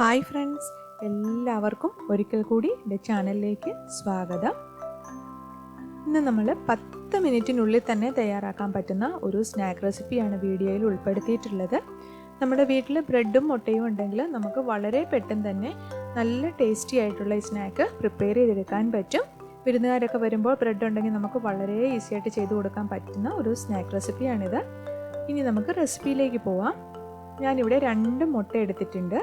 Hi friends, എല്ലാവർക്കും ഒരിക്കൽ കൂടി എൻ്റെ ചാനലിലേക്ക് സ്വാഗതം. ഇന്ന് നമ്മൾ 10 മിനിറ്റിനുള്ളിൽ തന്നെ തയ്യാറാക്കാൻ പറ്റുന്ന ഒരു സ്നാക്ക് റെസിപ്പിയാണ് വീഡിയോയിൽ ഉൾപ്പെടുത്തിയിട്ടുള്ളത്. നമ്മുടെ വീട്ടിൽ ബ്രെഡും മുട്ടയും ഉണ്ടെങ്കിൽ നമുക്ക് വളരെ പെട്ടെന്ന് തന്നെ നല്ല ടേസ്റ്റി ആയിട്ടുള്ള ഈ സ്നാക്ക് പ്രിപ്പയർ ചെയ്തെടുക്കാൻ പറ്റും. വിരുന്നുകാരൊക്കെ വരുമ്പോൾ ബ്രെഡ് ഉണ്ടെങ്കിൽ നമുക്ക് വളരെ ഈസി ആയിട്ട് ചെയ്തു കൊടുക്കാൻ പറ്റുന്ന ഒരു സ്നാക്ക് റെസിപ്പിയാണിത്. ഇനി നമുക്ക് റെസിപ്പിയിലേക്ക് പോവാം. ഞാനിവിടെ 2 മുട്ട എടുത്തിട്ടുണ്ട്.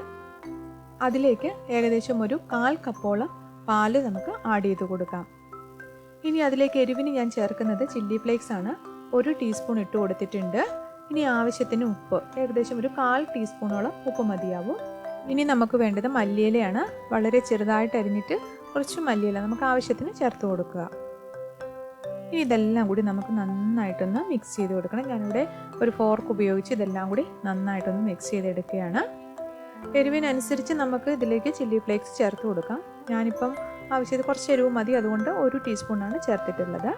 അതിലേക്ക് ഏകദേശം ഒരു 1/4 കപ്പോളം പാല് നമുക്ക് ആഡ് ചെയ്ത് കൊടുക്കാം. ഇനി അതിലേക്ക് എരിവിന് ഞാൻ ചേർക്കുന്നത് ചില്ലി ഫ്ലേക്സ് ആണ്. 1 ടീസ്പൂൺ ഇട്ട് കൊടുത്തിട്ടുണ്ട്. ഇനി ആവശ്യത്തിന് ഉപ്പ്, ഏകദേശം ഒരു 1/4 ടീസ്പൂണോളം ഉപ്പ് മതിയാവും. ഇനി നമുക്ക് വേണ്ടത് മല്ലിയിലയാണ്. വളരെ ചെറുതായിട്ട് അരിഞ്ഞിട്ട് കുറച്ച് മല്ലിയില നമുക്ക് ആവശ്യത്തിന് ചേർത്ത് കൊടുക്കുക. ഇനി ഇതെല്ലാം കൂടി നമുക്ക് നന്നായിട്ടൊന്ന് മിക്സ് ചെയ്ത് കൊടുക്കണം. ഞാനിവിടെ ഒരു ഫോർക്ക് ഉപയോഗിച്ച് ഇതെല്ലാം കൂടി നന്നായിട്ടൊന്ന് മിക്സ് ചെയ്തെടുക്കുകയാണ്. എരിവിനനുസരിച്ച് നമുക്ക് ഇതിലേക്ക് ചില്ലി ഫ്ലേക്സ് ചേർത്ത് കൊടുക്കാം. ഞാനിപ്പം ആവശ്യത്തിന് കുറച്ച് എരിവ് മതി, അതുകൊണ്ട് 1 ടീസ്പൂണാണ് ചേർത്തിട്ടുള്ളത്.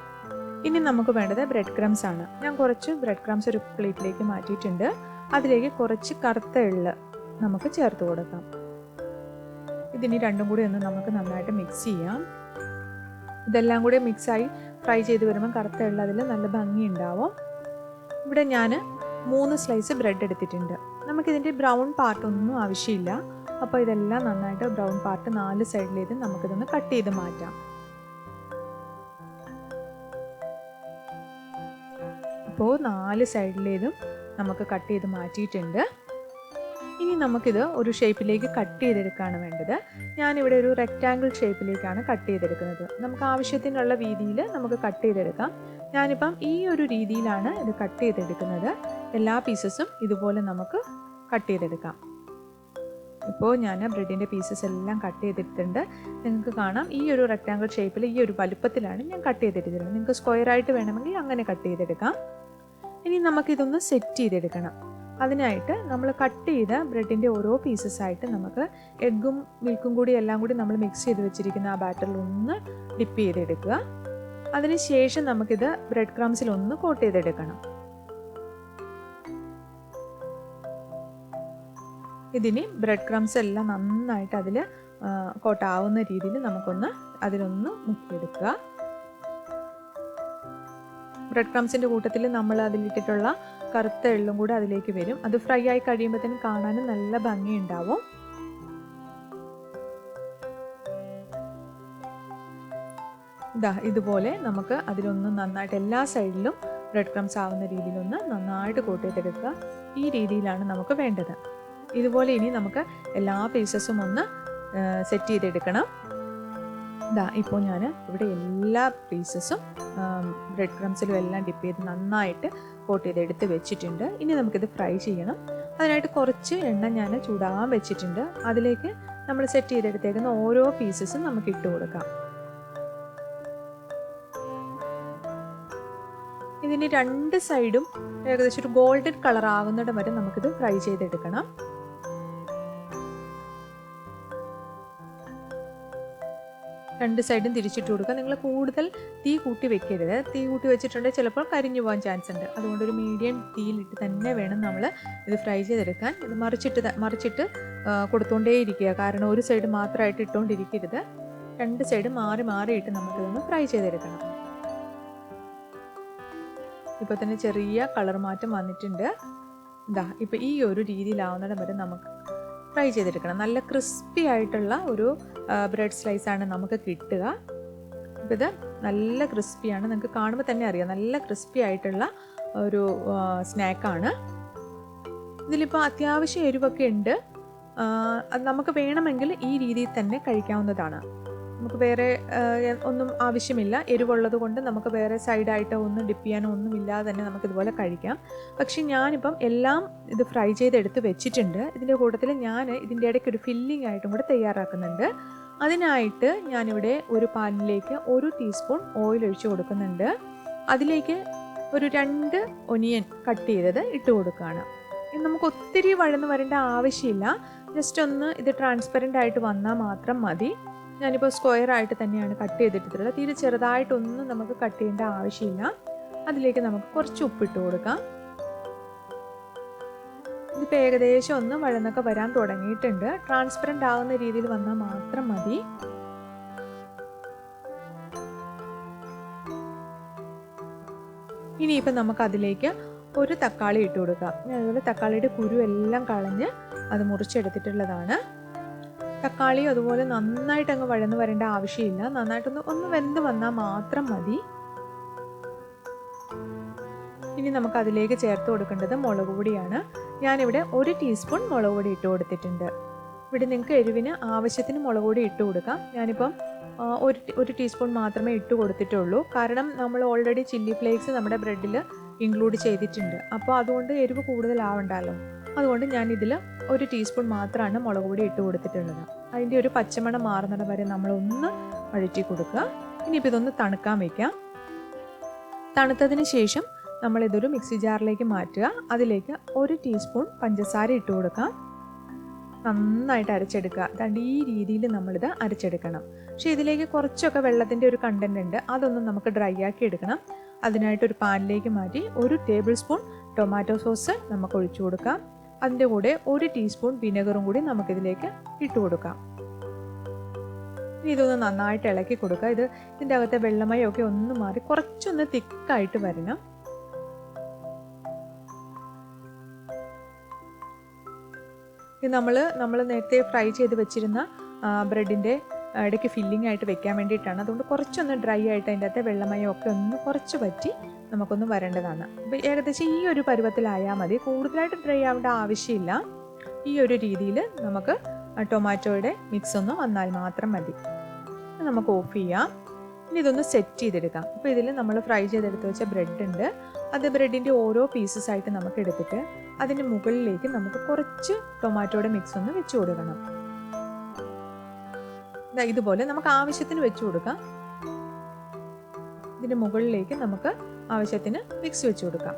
ഇനി നമുക്ക് വേണ്ടത് ബ്രെഡ് ക്രംസ് ആണ്. ഞാൻ കുറച്ച് ബ്രെഡ് ക്രംസ് ഒരു പ്ലേറ്റിലേക്ക് മാറ്റിയിട്ടുണ്ട്. അതിലേക്ക് കുറച്ച് കറുത്ത എള്ള് നമുക്ക് ചേർത്ത് കൊടുക്കാം. ഇതിനി രണ്ടും കൂടി ഒന്ന് നമുക്ക് നന്നായിട്ട് മിക്സ് ചെയ്യാം. ഇതെല്ലാം കൂടി മിക്സായി ഫ്രൈ ചെയ്ത് വരുമ്പോൾ കറുത്ത എള്ള് അതിൽ നല്ല ഭംഗി ഉണ്ടാവും. ഇവിടെ ഞാൻ 3 സ്ലൈസ് ബ്രെഡ് എടുത്തിട്ടുണ്ട്. നമുക്കിതിൻ്റെ ബ്രൗൺ പാർട്ടൊന്നും ആവശ്യമില്ല. അപ്പോൾ ഇതെല്ലാം നന്നായിട്ട് ബ്രൗൺ പാർട്ട് 4 സൈഡിലേത് നമുക്കിതൊന്ന് കട്ട് ചെയ്ത് മാറ്റാം. ഇപ്പോൾ 4 സൈഡിലേതും നമുക്ക് കട്ട് ചെയ്ത് മാറ്റിയിട്ടുണ്ട്. ഇനി നമുക്കിത് ഒരു ഷേപ്പിലേക്ക് കട്ട് ചെയ്തെടുക്കുകയാണ് വേണ്ടത്. ഞാനിവിടെ ഒരു റെക്റ്റാങ്കിൾ ഷേപ്പിലേക്കാണ് കട്ട് ചെയ്തെടുക്കുന്നത്. നമുക്ക് ആവശ്യത്തിനുള്ള രീതിയിൽ നമുക്ക് കട്ട് ചെയ്തെടുക്കാം. ഞാനിപ്പം ഈ ഒരു രീതിയിലാണ് ഇത് കട്ട് ചെയ്തെടുക്കുന്നത്. എല്ലാ പീസസും ഇതുപോലെ നമുക്ക് കട്ട് ചെയ്തെടുക്കാം. ഇപ്പോൾ ഞാൻ ബ്രെഡിൻ്റെ പീസസ് എല്ലാം കട്ട് ചെയ്തിട്ടുണ്ട്. നിങ്ങൾക്ക് കാണാം, ഈ ഒരു റെക്റ്റാങ്കിൾ ഷേപ്പിൽ ഈ ഒരു വലുപ്പത്തിലാണ് ഞാൻ കട്ട് ചെയ്തെടുത്തിട്ടുള്ളത്. നിങ്ങൾക്ക് സ്ക്വയറായിട്ട് വേണമെങ്കിൽ അങ്ങനെ കട്ട് ചെയ്തെടുക്കാം. ഇനി നമുക്കിതൊന്ന് സെറ്റ് ചെയ്തെടുക്കണം. അതിനായിട്ട് നമ്മൾ കട്ട് ചെയ്ത ബ്രെഡിൻ്റെ ഓരോ പീസസായിട്ട് നമുക്ക് എഗ്ഗും മിൽക്കും കൂടി എല്ലാം കൂടി നമ്മൾ മിക്സ് ചെയ്ത് വെച്ചിരിക്കുന്ന ആ ബാറ്ററിൽ ഒന്ന് ഡിപ്പ് ചെയ്തെടുക്കുക. അതിനുശേഷം നമുക്കിത് ബ്രെഡ് ക്രംസിൽ ഒന്ന് കോട്ട് ചെയ്തെടുക്കണം. ഇതിന് ബ്രെഡ് ക്രംസ് എല്ലാം നന്നായിട്ട് അതിൽ കോട്ടാവുന്ന രീതിയിൽ നമുക്കൊന്ന് അതിലൊന്ന് മുക്കിയെടുക്കുക. ബ്രെഡ് ക്രംസിൻ്റെ കൂട്ടത്തിൽ നമ്മൾ അതിലിട്ടിട്ടുള്ള കറുത്ത എള്ളും കൂടെ അതിലേക്ക് വരും. അത് ഫ്രൈ ആയി കഴിയുമ്പോഴത്തേനും കാണാനും നല്ല ഭംഗി ഉണ്ടാവും. ഇതുപോലെ നമുക്ക് അതിലൊന്ന് നന്നായിട്ട് എല്ലാ സൈഡിലും ബ്രെഡ് ക്രംസ് ആവുന്ന രീതിയിലൊന്ന് നന്നായിട്ട് കോട്ട് ചെയ്തെടുക്കുക. ഈ രീതിയിലാണ് നമുക്ക് വേണ്ടത്. ഇതുപോലെ ഇനി നമുക്ക് എല്ലാ പീസസും ഒന്ന് സെറ്റ് ചെയ്തെടുക്കണം. ഇപ്പോൾ ഞാൻ ഇവിടെ എല്ലാ പീസസും ബ്രെഡ് ക്രംസിലും എല്ലാം ഡിപ്പ് ചെയ്ത് നന്നായിട്ട് കോട്ട് ചെയ്ത് എടുത്ത് വെച്ചിട്ടുണ്ട്. ഇനി നമുക്കിത് ഫ്രൈ ചെയ്യണം. അതിനായിട്ട് കുറച്ച് എണ്ണ ഞാൻ ചൂടാൻ വെച്ചിട്ടുണ്ട്. അതിലേക്ക് നമ്മൾ സെറ്റ് ചെയ്തെടുത്തേക്കുന്ന ഓരോ പീസസും നമുക്ക് ഇട്ട് കൊടുക്കാം. ഇതിന് 2 സൈഡും ഏകദേശം ഒരു ഗോൾഡൻ കളർ ആകുന്നിടം വരെ നമുക്കിത് ഫ്രൈ ചെയ്തെടുക്കണം. രണ്ട് സൈഡും തിരിച്ചിട്ട് കൊടുക്കുക. നിങ്ങൾ കൂടുതൽ തീ കൂട്ടി വെക്കരുത്. തീ കൂട്ടി വെച്ചിട്ടുണ്ടെങ്കിൽ ചിലപ്പോൾ കരിഞ്ഞു പോകാൻ ചാൻസ് ഉണ്ട്. അതുകൊണ്ട് ഒരു മീഡിയം തീയിലിട്ട് തന്നെ വേണം നമ്മൾ ഇത് ഫ്രൈ ചെയ്തെടുക്കാൻ. ഇത് മറിച്ചിട്ട് കൊടുത്തുകൊണ്ടേ ഇരിക്കുക. കാരണം ഒരു സൈഡ് മാത്രമായിട്ട് ഇട്ടുകൊണ്ടിരിക്കരുത്. 2 സൈഡ് മാറിയിട്ട് നമുക്കിതൊന്ന് ഫ്രൈ ചെയ്തെടുക്കണം. ഇപ്പോൾ തന്നെ ചെറിയ കളർ മാറ്റം വന്നിട്ടുണ്ട്. ഇപ്പോൾ ഈ ഒരു രീതിയിലാവുന്നിടം വരെ നമുക്ക് ഫ്രൈ ചെയ്തെടുക്കണം. നല്ല ക്രിസ്പി ആയിട്ടുള്ള ഒരു ബ്രെഡ് സ്ലൈസാണ് നമുക്ക് കിട്ടുക. അപ്പോൾ ഇത് നല്ല ക്രിസ്പിയാണ്, നിങ്ങൾക്ക് കാണുമ്പോൾ തന്നെ അറിയാം. നല്ല ക്രിസ്പി ആയിട്ടുള്ള ഒരു സ്നാക്കാണ്. ഇതിലിപ്പോൾ അത്യാവശ്യം എരിവൊക്കെ ഉണ്ട്. അത് നമുക്ക് വേണമെങ്കിൽ ഈ രീതിയിൽ തന്നെ കഴിക്കാവുന്നതാണ്. നമുക്ക് വേറെ ഒന്നും ആവശ്യമില്ല. എരിവുള്ളത് കൊണ്ട് നമുക്ക് വേറെ സൈഡായിട്ടോ ഒന്നും ഡിപ്പ് ചെയ്യാനോ ഒന്നും ഇല്ലാതെ തന്നെ നമുക്കിതുപോലെ കഴിക്കാം. പക്ഷെ ഞാനിപ്പം എല്ലാം ഇത് ഫ്രൈ ചെയ്തെടുത്ത് വെച്ചിട്ടുണ്ട്. ഇതിൻ്റെ കൂട്ടത്തിൽ ഞാൻ ഇതിൻ്റെ ഇടയ്ക്ക് ഒരു ഫില്ലിംഗ് ആയിട്ടും കൂടെ തയ്യാറാക്കുന്നുണ്ട്. അതിനായിട്ട് ഞാനിവിടെ ഒരു പാനിലേക്ക് 1 ടീസ്പൂൺ ഓയിൽ ഒഴിച്ച് കൊടുക്കുന്നുണ്ട്. അതിലേക്ക് ഒരു 2 ഒനിയൻ കട്ട് ചെയ്തത് ഇട്ട് കൊടുക്കുകയാണ്. നമുക്ക് ഒത്തിരി വഴന്ന് വരേണ്ട ആവശ്യമില്ല. ജസ്റ്റ് ഒന്ന് ഇത് ട്രാൻസ്പെറൻ്റ് ആയിട്ട് വന്നാൽ മാത്രം മതി. ഞാനിപ്പോൾ സ്ക്വയർ ആയിട്ട് തന്നെയാണ് കട്ട് ചെയ്തിട്ടുള്ളത്. തീരെ ചെറുതായിട്ടൊന്നും നമുക്ക് കട്ട് ചെയ്യേണ്ട ആവശ്യമില്ല. അതിലേക്ക് നമുക്ക് കുറച്ച് ഉപ്പിട്ട് കൊടുക്കാം. ഇതിപ്പോൾ ഏകദേശം ഒന്ന് വഴന്നൊക്കെ വരാൻ തുടങ്ങിയിട്ടുണ്ട്. ട്രാൻസ്പെറൻ്റ് ആകുന്ന രീതിയിൽ വന്നാൽ മാത്രം മതി. ഇനിയിപ്പോൾ നമുക്ക് അതിലേക്ക് ഒരു തക്കാളി ഇട്ട് കൊടുക്കാം. അതുപോലെ തക്കാളിയുടെ കുരു എല്ലാം കളഞ്ഞ് അത് മുറിച്ചെടുത്തിട്ടുള്ളതാണ്. തക്കാളി അതുപോലെ നന്നായിട്ട് അങ്ങ് വഴന്ന് വരേണ്ട ആവശ്യമില്ല. നന്നായിട്ടൊന്ന് വെന്ത് വന്നാൽ മാത്രം മതി. ഇനി നമുക്ക് അതിലേക്ക് ചേർത്ത് കൊടുക്കേണ്ടത് മുളക് പൊടിയാണ്. ഞാനിവിടെ 1 ടീസ്പൂൺ മുളക് പൊടി ഇട്ട് കൊടുത്തിട്ടുണ്ട്. ഇവിടെ നിങ്ങൾക്ക് എരിവിന് ആവശ്യത്തിന് മുളക് പൊടി ഇട്ട് കൊടുക്കാം. ഞാനിപ്പം ഒരു ടീസ്പൂൺ മാത്രമേ ഇട്ട് കൊടുത്തിട്ടുള്ളൂ. കാരണം നമ്മൾ ഓൾറെഡി ചില്ലി ഫ്ലേക്സ് നമ്മുടെ ബ്രെഡിൽ ഇൻക്ലൂഡ് ചെയ്തിട്ടുണ്ട്. അപ്പോൾ അതുകൊണ്ട് എരിവ് കൂടുതലാവണ്ടല്ലോ. അതുകൊണ്ട് ഞാനിതിൽ 1 ടീസ്പൂൺ മാത്രമാണ് മുളക് പൊടി ഇട്ട് കൊടുത്തിട്ടുള്ളത്. അതിൻ്റെ ഒരു പച്ചമണം മാറുന്നിടം വരെ നമ്മളൊന്ന് വഴറ്റി കൊടുക്കുക. ഇനിയിപ്പോൾ ഇതൊന്ന് തണുക്കാൻ വയ്ക്കാം. തണുത്തതിന് ശേഷം നമ്മളിതൊരു മിക്സി ജാറിലേക്ക് മാറ്റുക. അതിലേക്ക് 1 ടീസ്പൂൺ പഞ്ചസാര ഇട്ട് കൊടുക്കാം. നന്നായിട്ട് അരച്ചെടുക്കുക. അതുകൊണ്ട് ഈ രീതിയിൽ നമ്മളിത് അരച്ചെടുക്കണം. പക്ഷേ ഇതിലേക്ക് കുറച്ചൊക്കെ വെള്ളത്തിൻ്റെ ഒരു കണ്ടൻറ് ഉണ്ട്. അതൊന്നും നമുക്ക് ഡ്രൈ ആക്കി എടുക്കണം. അതിനായിട്ടൊരു പാനിലേക്ക് മാറ്റി 1 ടേബിൾ സ്പൂൺ ടൊമാറ്റോ സോസ് നമുക്ക് ഒഴിച്ചു കൊടുക്കാം. അതിൻ്റെ കൂടെ 1 ടീസ്പൂൺ വിനെഗറും കൂടി നമുക്കിതിലേക്ക് ഇട്ട് കൊടുക്കാം. ഇനി ഇതൊന്ന് നന്നായിട്ട് ഇളക്കി കൊടുക്കുക. ഇതിൻ്റെ അകത്തെ വെള്ളമയമൊക്കെ ഒന്ന് മാറി കുറച്ചൊന്ന് തിക്കായിട്ട് വരണം. ഇത് നമ്മൾ നേരത്തെ ഫ്രൈ ചെയ്ത് വെച്ചിരുന്ന ബ്രെഡിൻ്റെ ഇടയ്ക്ക് ഫില്ലിംഗ് ആയിട്ട് വെക്കാൻ വേണ്ടിയിട്ടാണ്. അതുകൊണ്ട് കുറച്ചൊന്ന് ഡ്രൈ ആയിട്ട് അതിൻ്റെ അകത്തെ വെള്ളമയമൊക്കെ ഒന്ന് കുറച്ച് പറ്റി നമുക്കൊന്ന് വരേണ്ടതാണ്. അപ്പോൾ ഏകദേശം ഈ ഒരു പരുവത്തിലായാൽ മതി. കൂടുതലായിട്ട് ഡ്രൈ ആവേണ്ട ആവശ്യമില്ല. ഈ ഒരു രീതിയിൽ നമുക്ക് ടൊമാറ്റോയുടെ മിക്സ് ഒന്ന് വന്നാൽ മാത്രം മതി. നമുക്ക് ഓഫ് ചെയ്യാം. ഇനി ഇതൊന്ന് സെറ്റ് ചെയ്തെടുക്കാം. അപ്പോൾ ഇതിൽ നമ്മൾ ഫ്രൈ ചെയ്തെടുത്ത് വെച്ച ബ്രെഡ് ഉണ്ട്. അത് ബ്രെഡിൻ്റെ ഓരോ പീസസ് ആയിട്ട് നമുക്ക് എടുത്തിട്ട് അതിന് മുകളിലേക്ക് നമുക്ക് കുറച്ച് ടൊമാറ്റോയുടെ മിക്സ് ഒന്ന് വെച്ച് കൊടുക്കണം. ഇതുപോലെ നമുക്ക് ആവശ്യത്തിന് വെച്ച് കൊടുക്കാം. ഇതിൻ്റെ മുകളിലേക്ക് നമുക്ക് ആവശ്യത്തിന് മിക്സ് വെച്ച് കൊടുക്കാം.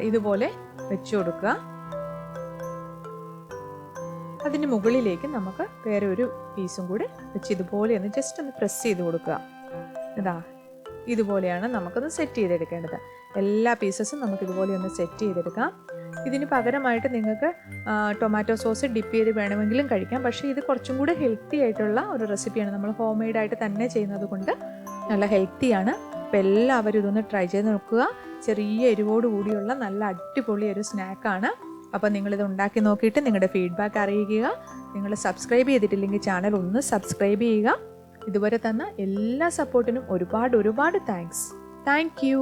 ഇതുപോലെ വെച്ച് കൊടുക്കുക. അതിന് മുകളിലേക്ക് നമുക്ക് വേറെ ഒരു പീസും കൂടി വെച്ച് ഇതുപോലെ ഒന്ന് ജസ്റ്റ് ഒന്ന് പ്രസ് ചെയ്ത് കൊടുക്കുക. ഇതുപോലെയാണ് നമുക്കൊന്ന് സെറ്റ് ചെയ്തെടുക്കേണ്ടത്. എല്ലാ പീസസും നമുക്ക് ഇതുപോലെ ഒന്ന് സെറ്റ് ചെയ്തെടുക്കാം. ഇതിന് പകരമായിട്ട് നിങ്ങൾക്ക് ടൊമാറ്റോ സോസ് ഡിപ്പ് ചെയ്ത് വേണമെങ്കിലും കഴിക്കാം. പക്ഷേ ഇത് കുറച്ചും കൂടി ഹെൽത്തി ആയിട്ടുള്ള ഒരു റെസിപ്പിയാണ്. നമ്മൾ ഹോം മെയ്ഡായിട്ട് തന്നെ ചെയ്യുന്നത് കൊണ്ട് നല്ല ഹെൽത്തിയാണ്. അപ്പോൾ എല്ലാവരും ഇതൊന്ന് ട്രൈ ചെയ്ത് നോക്കുക. ചെറിയ എരിവോട് കൂടിയുള്ള നല്ല അടിപൊളി ഒരു സ്നാക്കാണ്. അപ്പോൾ നിങ്ങളിത് ഉണ്ടാക്കി നോക്കിയിട്ട് നിങ്ങളുടെ ഫീഡ്ബാക്ക് അറിയിക്കുക. നിങ്ങൾ സബ്സ്ക്രൈബ് ചെയ്തിട്ടില്ലെങ്കിൽ ചാനൽ ഒന്ന് സബ്സ്ക്രൈബ് ചെയ്യുക. ഇതുവരെ തന്ന എല്ലാ സപ്പോർട്ടിനും ഒരുപാട് താങ്ക്സ്. Thank you.